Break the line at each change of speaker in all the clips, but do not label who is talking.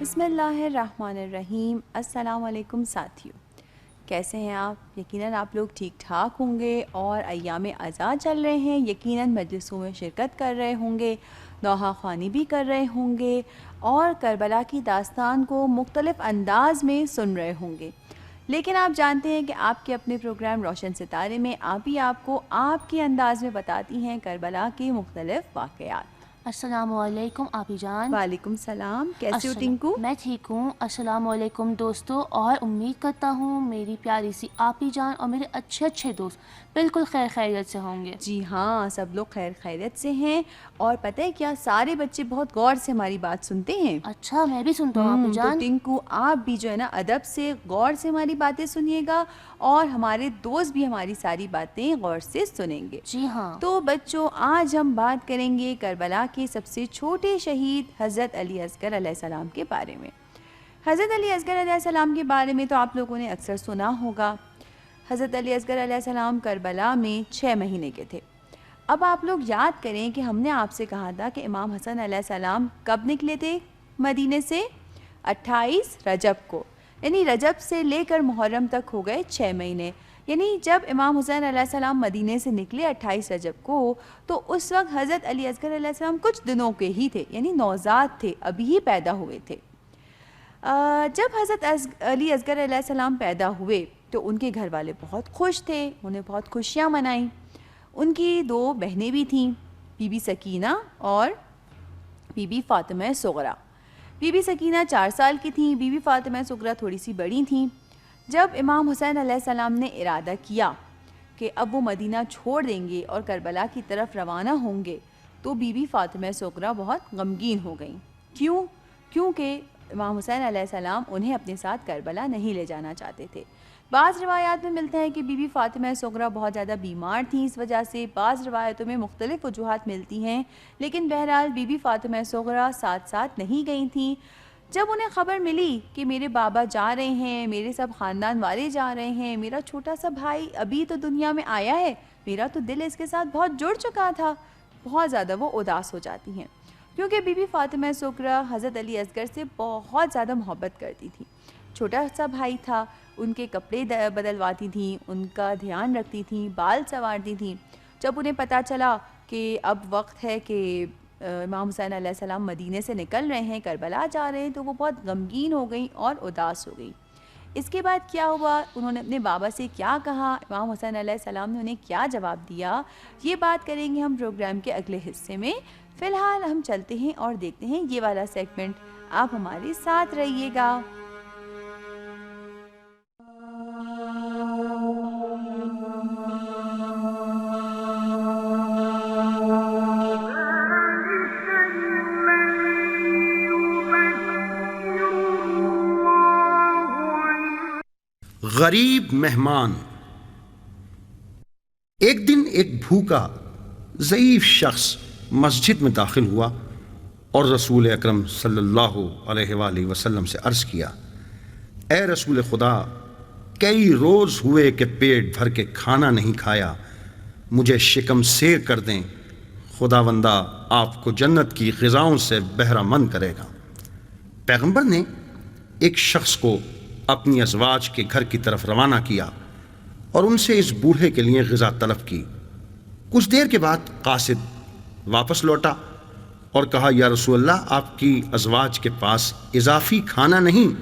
بسم اللہ الرحمن الرحیم۔ السلام علیکم ساتھیوں، کیسے ہیں آپ؟ یقیناً آپ لوگ ٹھیک ٹھاک ہوں گے اور ایام اعزاز چل رہے ہیں، یقیناً مجلسوں میں شرکت کر رہے ہوں گے، نوحہ خوانی بھی کر رہے ہوں گے اور کربلا کی داستان کو مختلف انداز میں سن رہے ہوں گے۔ لیکن آپ جانتے ہیں کہ آپ کے اپنے پروگرام روشن ستارے میں آپ ہی آپ کو آپ کے انداز میں بتاتی ہیں کربلا کے مختلف واقعات۔
السلام علیکم آپی جان۔
وعلیکم السلام، کیسے ہو ٹنکو؟
میں ٹھیک ہوں۔ السلام علیکم دوستو، اور امید کرتا ہوں میری پیاری سی آپی جان اور میرے اچھے اچھے دوست بالکل خیر خیریت سے ہوں گے۔
جی ہاں، سب لوگ خیر خیریت سے ہیں، اور پتہ ہے کیا، سارے بچے بہت غور سے ہماری بات سنتے ہیں۔
اچھا، میں بھی سنتا ہوں آپی
تو
جان۔
ٹنکو آپ بھی جو ہے نا ادب سے غور سے ہماری باتیں سنیے گا، اور ہمارے دوست بھی ہماری ساری باتیں غور سے سنیں گے۔
جی ہاں۔
تو بچوں، آج ہم بات کریں گے کربلا کے سب سے چھوٹے شہید حضرت علی اصغر علیہ السلام کے بارے میں۔ حضرت علی اصغر علیہ السلام کے بارے میں تو آپ لوگوں نے اکثر سنا ہوگا۔ حضرت علی اصغر علیہ السلام کربلا میں 6 مہینے کے تھے۔ اب آپ لوگ یاد کریں کہ ہم نے آپ سے کہا تھا کہ امام حسن علیہ السلام کب نکلے تھے مدینے سے؟ 28 رجب کو، یعنی رجب سے لے کر محرم تک ہو گئے 6 مہینے۔ یعنی جب امام حسین علیہ السلام مدینے سے نکلے 28 رجب کو، تو اس وقت حضرت علی اصغر علیہ السلام کچھ دنوں کے ہی تھے، یعنی نوزاد تھے، ابھی ہی پیدا ہوئے تھے۔ جب حضرت علی اصغر علیہ السلام پیدا ہوئے تو ان کے گھر والے بہت خوش تھے، انہیں بہت خوشیاں منائیں۔ ان کی 2 بہنیں بھی تھیں، بی بی سکینہ اور بی بی فاطمہ صغریٰ۔ بی بی سکینہ 4 سال کی تھیں، بی بی فاطمہ صغریٰ تھوڑی سی بڑی تھیں۔ جب امام حسین علیہ السلام نے ارادہ کیا کہ اب وہ مدینہ چھوڑ دیں گے اور کربلا کی طرف روانہ ہوں گے، تو بی بی فاطمہ صغریٰ بہت غمگین ہو گئیں۔ کیونکہ امام حسین علیہ السلام انہیں اپنے ساتھ کربلا نہیں لے جانا چاہتے تھے۔ بعض روایات میں ملتا ہے کہ بی بی فاطمہ صغریٰ بہت زیادہ بیمار تھیں، اس وجہ سے بعض روایتوں میں مختلف وجوہات ملتی ہیں، لیکن بہرحال بی بی فاطمہ صغریٰ ساتھ نہیں گئی تھیں۔ جب انہیں خبر ملی کہ میرے بابا جا رہے ہیں، میرے سب خاندان والے جا رہے ہیں، میرا چھوٹا سا بھائی ابھی تو دنیا میں آیا ہے، میرا تو دل اس کے ساتھ بہت جڑ چکا تھا، بہت زیادہ وہ اداس ہو جاتی ہیں، کیونکہ بی بی فاطمہ صغریٰ حضرت علی اصغر سے بہت زیادہ محبت کرتی تھیں۔ چھوٹا سا بھائی تھا، ان کے کپڑے بدلواتی تھیں، ان کا دھیان رکھتی تھیں، بال سنوارتی تھیں۔ جب انہیں پتہ چلا کہ اب وقت ہے کہ امام حسین علیہ السلام مدینے سے نکل رہے ہیں، کربلا جا رہے ہیں، تو وہ بہت غمگین ہو گئیں اور اداس ہو گئیں۔ اس کے بعد کیا ہوا، انہوں نے اپنے بابا سے کیا کہا، امام حسین علیہ السلام نے انہیں کیا جواب دیا، یہ بات کریں گے ہم پروگرام کے اگلے حصے میں۔ فی الحال ہم چلتے ہیں اور دیکھتے ہیں یہ والا سیگمنٹ، آپ ہمارے ساتھ رہیے گا۔
غریب مہمان۔ ایک دن ایک بھوکا ضعیف شخص مسجد میں داخل ہوا اور رسول اکرم صلی اللہ علیہ وآلہ وسلم سے عرض کیا، اے رسول خدا، کئی روز ہوئے کہ پیٹ بھر کے کھانا نہیں کھایا، مجھے شکم سیر کر دیں، خداوندہ آپ کو جنت کی غذاؤں سے بہرہ مند کرے گا۔ پیغمبر نے ایک شخص کو اپنی ازواج کے گھر کی طرف روانہ کیا اور ان سے اس بوڑھے کے لیے غذا طلب کی۔ کچھ دیر کے بعد قاصد واپس لوٹا اور کہا، یا رسول اللہ، آپ کی ازواج کے پاس اضافی کھانا نہیں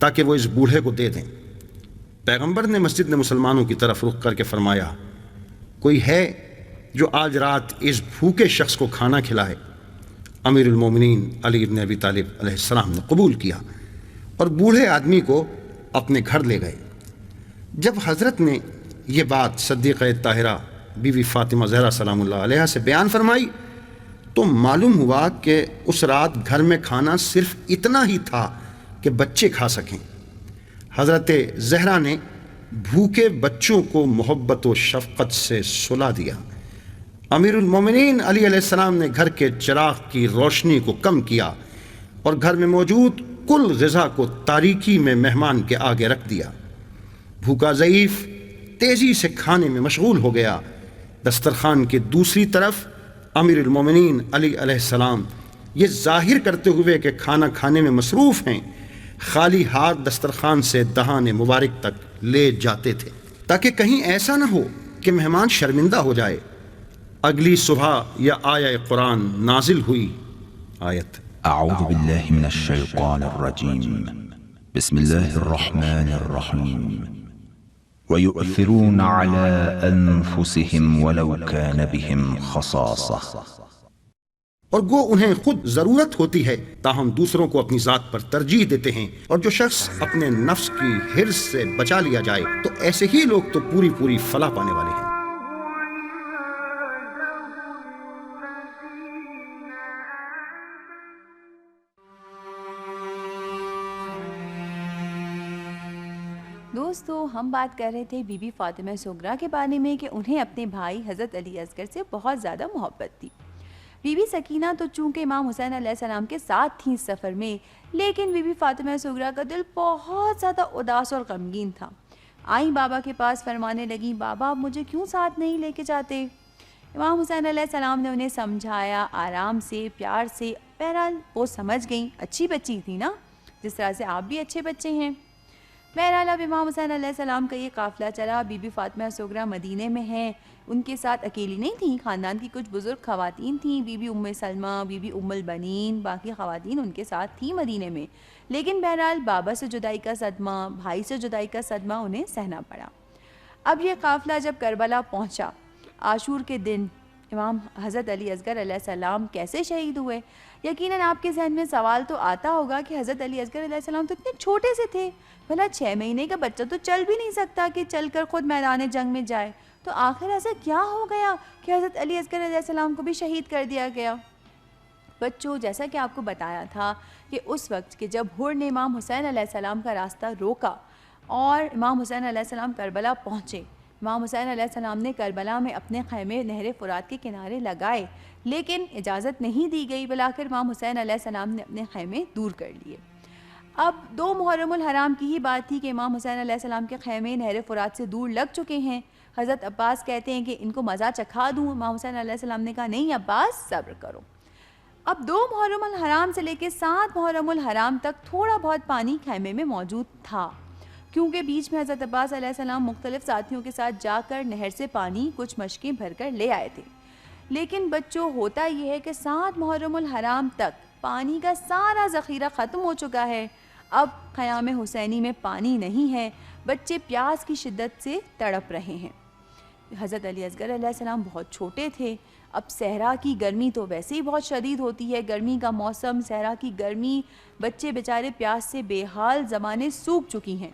تاکہ وہ اس بوڑھے کو دے دیں۔ پیغمبر نے مسجد میں مسلمانوں کی طرف رخ کر کے فرمایا، کوئی ہے جو آج رات اس بھوکے شخص کو کھانا کھلائے؟ امیر المومنین علی بن ابی طالب علیہ السلام نے قبول کیا اور بوڑھے آدمی کو اپنے گھر لے گئے۔ جب حضرت نے یہ بات صدیقہ طاہرہ بی بی فاطمہ زہرا سلام اللہ علیہا سے بیان فرمائی تو معلوم ہوا کہ اس رات گھر میں کھانا صرف اتنا ہی تھا کہ بچے کھا سکیں۔ حضرت زہرا نے بھوکے بچوں کو محبت و شفقت سے سلا دیا۔ امیر المومنین علی علیہ السلام نے گھر کے چراغ کی روشنی کو کم کیا اور گھر میں موجود کل غذا کو تاریکی میں مہمان کے آگے رکھ دیا۔ بھوکا ضعیف تیزی سے کھانے میں مشغول ہو گیا۔ دسترخوان کے دوسری طرف امیر المومنین علی علیہ السلام یہ ظاہر کرتے ہوئے کہ کھانا کھانے میں مصروف ہیں، خالی ہاتھ دسترخوان سے دہان مبارک تک لے جاتے تھے، تاکہ کہیں ایسا نہ ہو کہ مہمان شرمندہ ہو جائے۔ اگلی صبح یہ آیہ قرآن نازل ہوئی۔ آیت:
اعوذ باللہ من الشیطان الرجیم، بسم اللہ الرحمن الرحیم، وَيُؤْثِرُونَ عَلَىٰ أَنفُسِهِمْ وَلَوْ كَانَ بِهِمْ خَصَاصَةٌ،
اور گو انہیں خود ضرورت ہوتی ہے تاہم دوسروں کو اپنی ذات پر ترجیح دیتے ہیں، اور جو شخص اپنے نفس کی حرص سے بچا لیا جائے تو ایسے ہی لوگ تو پوری پوری فلاح پانے والے ہیں۔
دوستو، ہم بات کر رہے تھے بی بی فاطمہ زہرا کے بارے میں کہ انہیں اپنے بھائی حضرت علی اصغر سے بہت زیادہ محبت تھی۔ بی بی سکینہ تو چونکہ امام حسین علیہ السلام کے ساتھ تھیں سفر میں، لیکن بی بی فاطمہ زہرا کا دل بہت زیادہ اداس اور غمگین تھا۔ آئیں بابا کے پاس، فرمانے لگیں، بابا آپ مجھے کیوں ساتھ نہیں لے کے جاتے؟ امام حسین علیہ السلام نے انہیں سمجھایا آرام سے، پیار سے۔ بہرحال وہ سمجھ گئیں، اچھی بچی تھی نا، جس طرح سے آپ بھی اچھے بچے ہیں۔ بہرحال اب امام حسین علیہ السلام کا یہ قافلہ چلا، بی بی فاطمہ زہرا مدینے میں ہیں، ان کے ساتھ اکیلی نہیں تھیں، خاندان کی کچھ بزرگ خواتین تھیں، بی بی ام سلمہ، بی بی ام البنین، باقی خواتین ان کے ساتھ تھیں مدینے میں۔ لیکن بہرحال بابا سے جدائی کا صدمہ، بھائی سے جدائی کا صدمہ انہیں سہنا پڑا۔ اب یہ قافلہ جب کربلا پہنچا، عاشور کے دن امام حضرت علی اصغر علیہ السلام کیسے شہید ہوئے؟ یقیناً آپ کے ذہن میں سوال تو آتا ہوگا کہ حضرت علی اصغر علیہ السلام تو اتنے چھوٹے سے تھے، بھلا 6 مہینے کا بچہ تو چل بھی نہیں سکتا کہ چل کر خود میدان جنگ میں جائے، تو آخر ایسا کیا ہو گیا کہ حضرت علی اصغر علیہ السلام کو بھی شہید کر دیا گیا؟ بچوں، جیسا کہ آپ کو بتایا تھا کہ اس وقت کہ جب ہر نے امام حسین علیہ السلام کا راستہ روکا اور امام حسین علیہ السلام کربلا پہنچے، امام حسین علیہ السلام نے کربلا میں اپنے خیمے نہر فرات کے کنارے لگائے، لیکن اجازت نہیں دی گئی، بلاخر امام حسین علیہ السلام نے اپنے خیمے دور کر لیے۔ اب 2 محرم الحرام کی ہی بات تھی کہ امام حسین علیہ السلام کے خیمے نہر فرات سے دور لگ چکے ہیں۔ حضرت عباس کہتے ہیں کہ ان کو مزہ چکھا دوں، امام حسین علیہ السلام نے کہا نہیں عباس، صبر کرو۔ اب 2 محرم الحرام سے لے کے 7 محرم الحرام تک تھوڑا بہت پانی خیمے میں موجود تھا، کیونکہ بیچ میں حضرت عباس علیہ السلام مختلف ساتھیوں کے ساتھ جا کر نہر سے پانی کچھ مشکیں بھر کر لے آئے تھے۔ لیکن بچوں، ہوتا یہ ہے کہ 7 محرم الحرام تک پانی کا سارا ذخیرہ ختم ہو چکا ہے، اب خیام حسینی میں پانی نہیں ہے، بچے پیاس کی شدت سے تڑپ رہے ہیں۔ حضرت علی اصغر علیہ السلام بہت چھوٹے تھے، اب صحرا کی گرمی تو ویسے ہی بہت شدید ہوتی ہے، گرمی کا موسم، صحرا کی گرمی، بچے بیچارے پیاس سے بے حال، زبانیں سوکھ چکی ہیں۔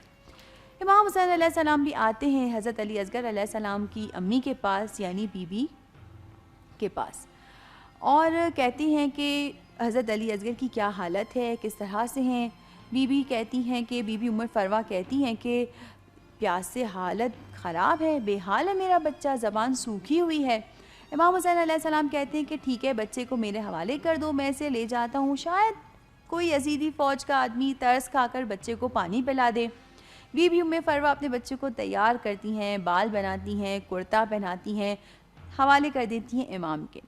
امام حسین علیہ السلام بھی آتے ہیں حضرت علی اصغر علیہ السلام کی امی کے پاس، یعنی بی بی کے پاس، اور کہتی ہیں کہ حضرت علی اصغر کی کیا حالت ہے، کس طرح سے ہیں۔ بی بی کہتی ہیں کہ بی بی ام فروہ کہتی ہیں کہ پیاس سے حالت خراب ہے، بے حال ہے میرا بچہ، زبان سوکھی ہوئی ہے۔ امام حسین علیہ السلام کہتے ہیں کہ ٹھیک ہے، بچے کو میرے حوالے کر دو، میں اسے لے جاتا ہوں، شاید کوئی یزیدی فوج کا آدمی ترس کھا کر بچے کو پانی پلا دے۔ بی بی ام فروہ اپنے بچے کو تیار کرتی ہیں، بال بناتی ہیں، کرتا پہناتی ہیں، حوالے کر دیتی ہیں امام کے۔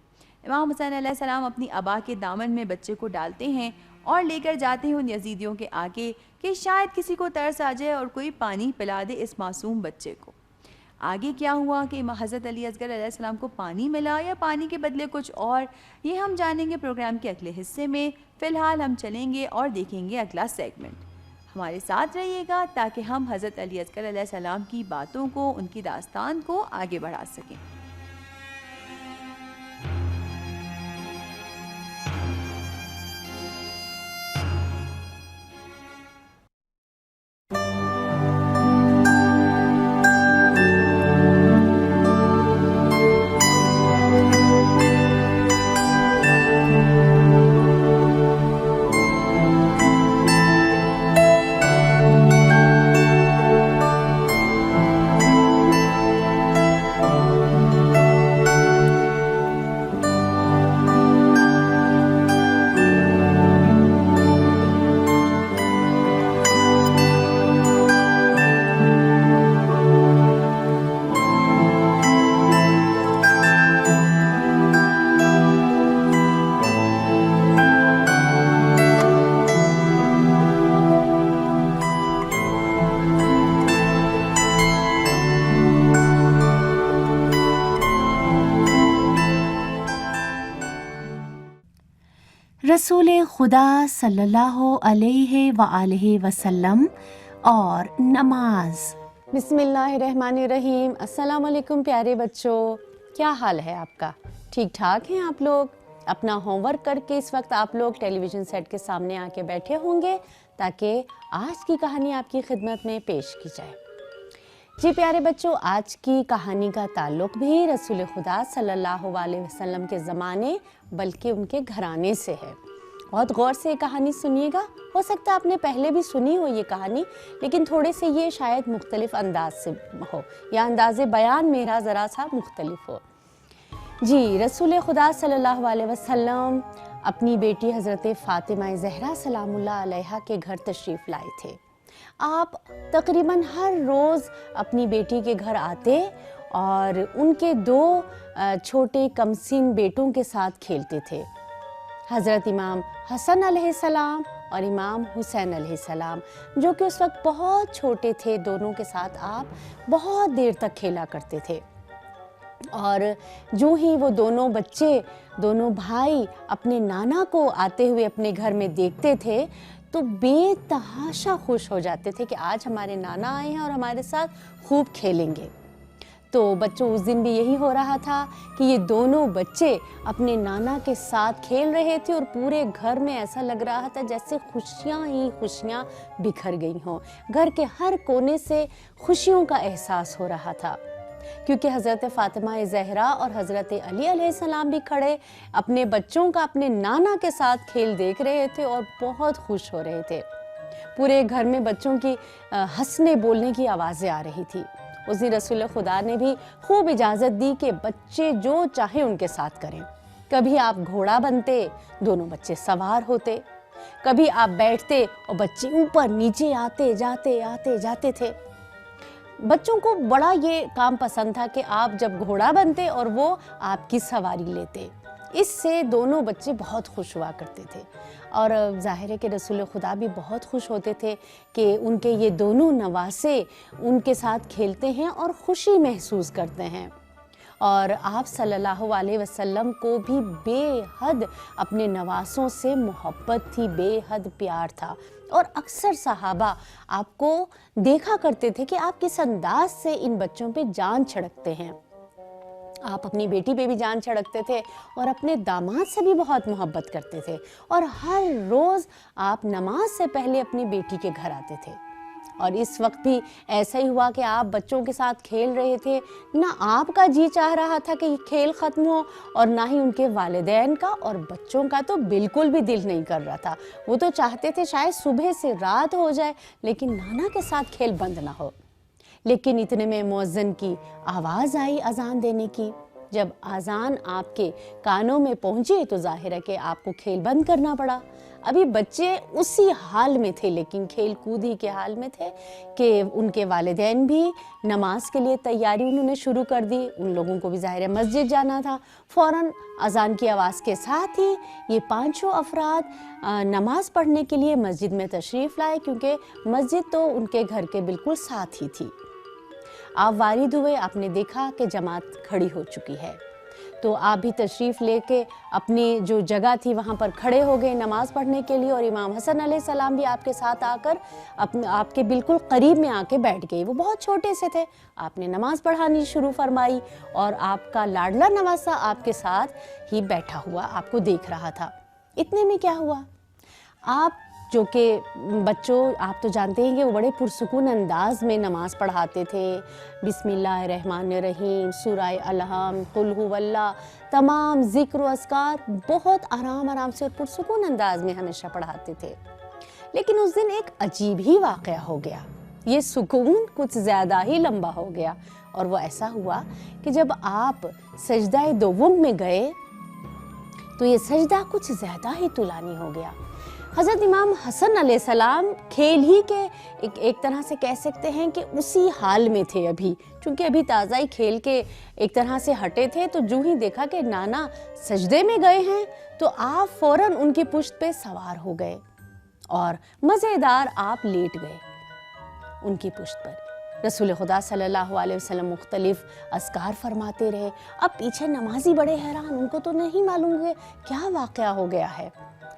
امام حسین علیہ السلام اپنی ابا کے دامن میں بچے کو ڈالتے ہیں اور لے کر جاتے ہیں ان یزیدیوں کے آگے کہ شاید کسی کو ترس آ جائے اور کوئی پانی پلا دے اس معصوم بچے کو۔ آگے کیا ہوا کہ حضرت علی اصغر علیہ السلام کو پانی ملا یا پانی کے بدلے کچھ اور، یہ ہم جانیں گے پروگرام کے اگلے حصے میں۔ فی الحال ہم چلیں گے اور دیکھیں گے اگلا سیگمنٹ۔ ہمارے ساتھ رہیے گا تاکہ ہم حضرت علی اصغر علیہ السلام کی باتوں کو، ان کی داستان کو آگے بڑھا سکیں۔
رسول خدا صلی اللہ علیہ وآلہ وسلم اور نماز۔
بسم اللہ الرحمن الرحیم۔ السلام علیکم پیارے بچوں، کیا حال ہے آپ کا؟ ٹھیک ٹھاک ہیں آپ لوگ؟ اپنا ہوم ورک کر کے اس وقت آپ لوگ ٹیلی ویژن سیٹ کے سامنے آ کے بیٹھے ہوں گے تاکہ آج کی کہانی آپ کی خدمت میں پیش کی جائے۔ جی پیارے بچوں، آج کی کہانی کا تعلق بھی رسول خدا صلی اللہ علیہ وسلم کے زمانے بلکہ ان کے گھرانے سے ہے۔ بہت غور سے یہ کہانی سنیے گا، ہو سکتا ہے آپ نے پہلے بھی سنی ہو یہ کہانی، لیکن تھوڑے سے یہ شاید مختلف انداز سے ہو یا انداز بیان میرا ذرا سا مختلف ہو۔ جی، رسول خدا صلی اللہ علیہ وسلم اپنی بیٹی حضرت فاطمہ زہرا سلام اللہ علیہا کے گھر تشریف لائے تھے۔ آپ تقریباً ہر روز اپنی بیٹی کے گھر آتے اور ان کے دو چھوٹے کمسن بیٹوں کے ساتھ کھیلتے تھے، حضرت امام حسن علیہ السلام اور امام حسین علیہ السلام، جو کہ اس وقت بہت چھوٹے تھے۔ دونوں کے ساتھ آپ بہت دیر تک کھیلا کرتے تھے، اور جو ہی وہ دونوں بچے، دونوں بھائی اپنے نانا کو آتے ہوئے اپنے گھر میں دیکھتے تھے تو بے تحاشا خوش ہو جاتے تھے کہ آج ہمارے نانا آئے ہیں اور ہمارے ساتھ خوب کھیلیں گے۔ تو بچوں، اس دن بھی یہی ہو رہا تھا کہ یہ دونوں بچے اپنے نانا کے ساتھ کھیل رہے تھے اور پورے گھر میں ایسا لگ رہا تھا جیسے خوشیاں ہی خوشیاں بکھر گئی ہوں۔ گھر کے ہر کونے سے خوشیوں کا احساس ہو رہا تھا، کیونکہ حضرت فاطمہ زہرا اور حضرت علی علیہ السلام بھی کھڑے اپنے بچوں کا اپنے نانا کے ساتھ کھیل دیکھ رہے تھے اور بہت خوش ہو رہے تھے۔ پورے گھر میں بچوں کی ہنسنے بولنے کی آوازیں آ رہی تھی۔ اس دن رسول خدا نے بھی خوب اجازت دی کہ بچے جو چاہیں ان کے ساتھ کریں۔ کبھی آپ گھوڑا بنتے، دونوں بچے سوار ہوتے، کبھی آپ بیٹھتے اور بچے اوپر نیچے آتے جاتے تھے۔ بچوں کو بڑا یہ کام پسند تھا کہ آپ جب گھوڑا بنتے اور وہ آپ کی سواری لیتے، اس سے دونوں بچے بہت خوش ہوا کرتے تھے، اور ظاہر ہے کہ رسول خدا بھی بہت خوش ہوتے تھے کہ ان کے یہ دونوں نواسے ان کے ساتھ کھیلتے ہیں اور خوشی محسوس کرتے ہیں۔ اور آپ صلی اللہ علیہ وسلم کو بھی بے حد اپنے نواسوں سے محبت تھی، بے حد پیار تھا، اور اکثر صحابہ آپ کو دیکھا کرتے تھے کہ آپ کس انداز سے ان بچوں پہ جان چھڑکتے ہیں۔ آپ اپنی بیٹی پہ بھی جان چھڑکتے تھے اور اپنے داماد سے بھی بہت محبت کرتے تھے، اور ہر روز آپ نماز سے پہلے اپنی بیٹی کے گھر آتے تھے۔ اور اس وقت بھی ایسا ہی ہوا کہ آپ بچوں کے ساتھ کھیل رہے تھے، نہ آپ کا جی چاہ رہا تھا کہ یہ کھیل ختم ہو، اور نہ ہی ان کے والدین کا، اور بچوں کا تو بالکل بھی دل نہیں کر رہا تھا۔ وہ تو چاہتے تھے شاید صبح سے رات ہو جائے لیکن نانا کے ساتھ کھیل بند نہ ہو۔ لیکن اتنے میں مؤذن کی آواز آئی اذان دینے کی۔ جب اذان آپ کے کانوں میں پہنچی تو ظاہر ہے کہ آپ کو کھیل بند کرنا پڑا۔ ابھی بچے اسی حال میں تھے، لیکن کھیل کود ہی کے حال میں تھے کہ ان کے والدین بھی نماز کے لیے تیاری انہوں نے شروع کر دی۔ ان لوگوں کو بھی ظاہر ہے مسجد جانا تھا۔ فوراً اذان کی آواز کے ساتھ ہی یہ پانچوں افراد نماز پڑھنے کے لیے مسجد میں تشریف لائے، کیونکہ مسجد تو ان کے گھر کے بالکل ساتھ ہی تھی۔ آپ وارد ہوئے، آپ نے دیکھا کہ جماعت کھڑی ہو چکی ہے، تو آپ بھی تشریف لے کے اپنی جو جگہ تھی وہاں پر کھڑے ہو گئے نماز پڑھنے کے لیے، اور امام حسن علیہ السلام بھی آپ کے ساتھ آ کر آپ کے بالکل قریب میں آ کے بیٹھ گئے۔ وہ بہت چھوٹے سے تھے۔ آپ نے نماز پڑھانی شروع فرمائی اور آپ کا لاڈلا نواسا آپ کے ساتھ ہی بیٹھا ہوا آپ کو دیکھ رہا تھا۔ اتنے میں کیا ہوا، آپ جو کہ بچوں آپ تو جانتے ہیں کہ وہ بڑے پرسکون انداز میں نماز پڑھاتے تھے، بسم اللہ الرحمن الرحیم، سورہ الحم، قل هو اللہ، تمام ذکر و اذکار بہت آرام سے اور پرسکون انداز میں ہمیشہ پڑھاتے تھے۔ لیکن اس دن ایک عجیب ہی واقعہ ہو گیا، یہ سکون کچھ زیادہ ہی لمبا ہو گیا، اور وہ ایسا ہوا کہ جب آپ سجدہ دوم میں گئے تو یہ سجدہ کچھ زیادہ ہی طولانی ہو گیا۔ حضرت امام حسن علیہ السلام کھیل ہی کے ایک طرح سے کہہ سکتے ہیں کہ اسی حال میں تھے ابھی، چونکہ ابھی تازہ ہی کھیل کے ایک طرح سے ہٹے تھے، تو جو ہی دیکھا کہ نانا سجدے میں گئے ہیں تو آپ فوراً ان کی پشت پہ سوار ہو گئے اور مزیدار آپ لیٹ گئے ان کی پشت پر۔ رسول خدا صلی اللہ علیہ وسلم مختلف اذکار فرماتے رہے۔ اب پیچھے نمازی بڑے حیران، ان کو تو نہیں معلوم کہ کیا واقعہ ہو گیا ہے۔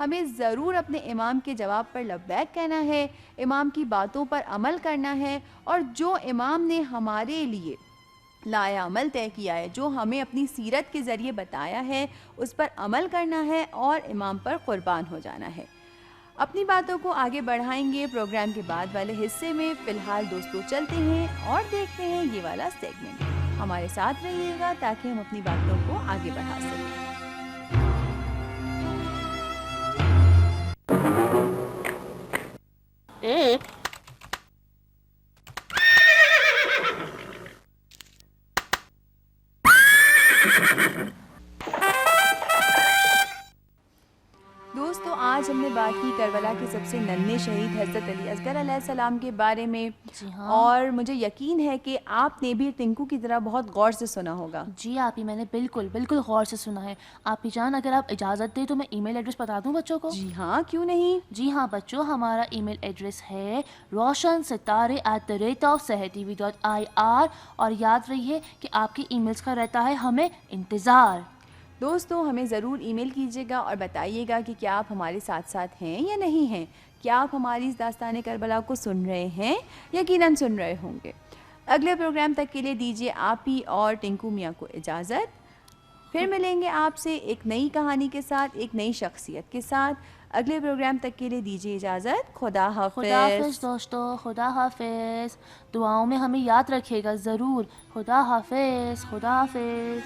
ہمیں ضرور اپنے امام کے جواب پر لبیک کہنا ہے، امام کی باتوں پر عمل کرنا ہے، اور جو امام نے ہمارے لیے لایا عمل طے کیا ہے، جو ہمیں اپنی سیرت کے ذریعے بتایا ہے، اس پر عمل کرنا ہے اور امام پر قربان ہو جانا ہے۔ اپنی باتوں کو آگے بڑھائیں گے پروگرام کے بعد والے حصے میں۔ فی الحال دوستو چلتے ہیں اور دیکھتے ہیں یہ والا سیگمنٹ۔ ہمارے ساتھ رہیے گا تاکہ ہم اپنی باتوں کو آگے بڑھا سکیں۔ دوستو آج ہم نے بات کی کربلا کے سب سے ننھے شہید حضرت علی اصغر علیہ السلام کے بارے میں،
جی ہاں،
اور مجھے یقین ہے کہ آپ نے بھی ٹنکو کی طرح بہت غور سے سنا ہوگا۔
جی آپی میں نے بالکل بالکل غور سے سنا ہے۔ آپی جان اگر آپ اجازت دیں تو میں ای میل ایڈریس بتا دوں بچوں کو؟
جی ہاں، کیوں نہیں۔
جی ہاں بچوں، ہمارا ای میل ایڈریس ہے roshansetare@sahetv.ir، اور یاد رہیے کہ آپ کے ای میلز کا رہتا ہے ہمیں انتظار۔
دوستو ہمیں ضرور ای میل کیجیے گا اور بتائیے گا کہ کیا آپ ہمارے ساتھ ساتھ ہیں یا نہیں ہیں، کیا آپ ہماری اس داستان کربلا کو سن رہے ہیں، یقیناً سن رہے ہوں گے۔ اگلے پروگرام تک کے لیے دیجیے آپ ہی اور ٹنکو میاں کو اجازت۔ پھر ملیں گے آپ سے ایک نئی کہانی کے ساتھ، ایک نئی شخصیت کے ساتھ۔ اگلے پروگرام تک کے لیے دیجیے اجازت۔ خدا حافظ۔
خدا حافظ دوستو، خدا حافظ۔ دعاؤں میں ہمیں یاد رکھیے گا ضرور۔ خدا حافظ، خدا حافظ۔